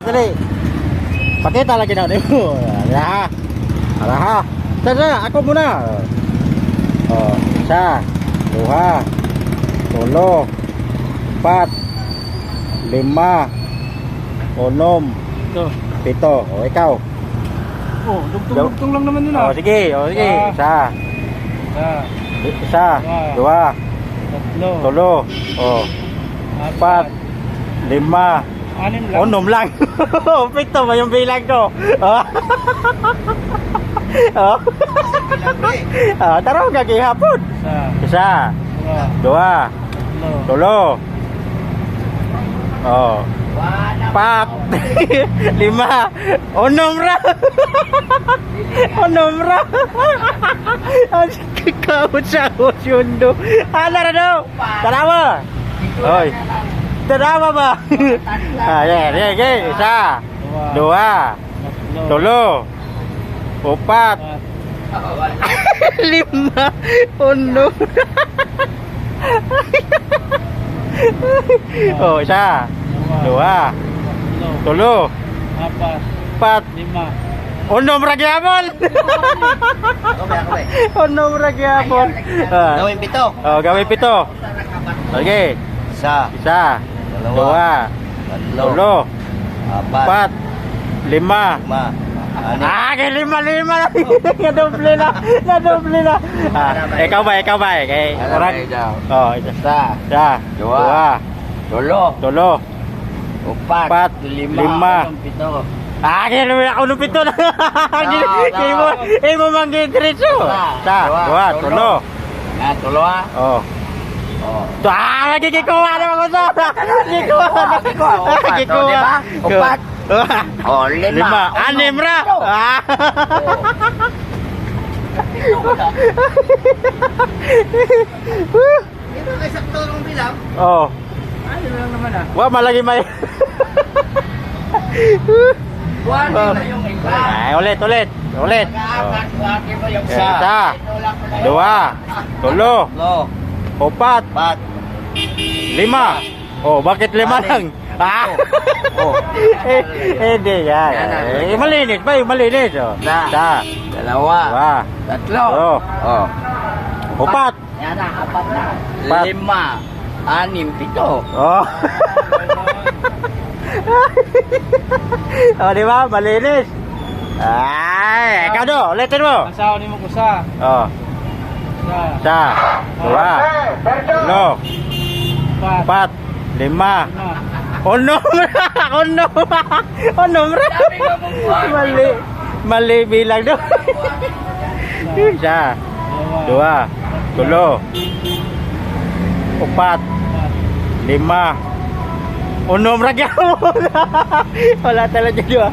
Dali. Pakita lagi na mo. Ala. Ala. Tara, ako muna. Oh, isa, dua, tulo, empat, lima, onom, pito. O, ikaw. Oh, dugtong lang naman yun ah. Oh, sige. Isa. Isa, dua, tulo, oh, empat, lima, anim lang. onom lang. Pito ba yung bilang ko? Oh. Oh. Tara ka gihapon. Isa, dua, tulo, oh, empat, lima, onom ra. Onom ra. Kau sahut yundo. Ala ra do. Tarawa. Oi. Tarawa ba? Ya. Isa, dua, tulo, empat, lima, onom. Oh, isa, dua, tulo, empat, lima. Onom ra gyapon. Onom ra gyapon. Gawin pito. Oh, gawin pito. Okay. Isa, dua, tulo, empat, lima. Lima lang. Nadoble na. Ikaw ba? Kay orang. Oh, isa, dua, tulo, empat, lima. Ako nung pito na. Mo manggit diretso. Isa, dua, tulo. Tulo ah. Oh. Lagi gikuha naman ko to. Gikuha. Empat. Oh, lima. Anim ra. Ito kay sakto ng bilang. Oh. Ano lang naman ah. Wa malagi may. Buwan na yung iba. Ulit. Buwan mo yung Isa, dua, tulo, empat, lima. Oh, bakit lima lang? Hindi yan. Malinis. Oh. Isa, dalawa, tatlo, empat, yan na, apat na. Empat. Lima, anim, pito. oh. Oh, di ba? Malinis. Ay, ikaw do, ulitin mo. Asawa ni mo ko sa. Oh. Isa, dua, tulo, empat, lima. Onom ra. Mali bilang do. Isa, dua, tulo, empat, lima. Onom ra gyapon. Wala talaga do.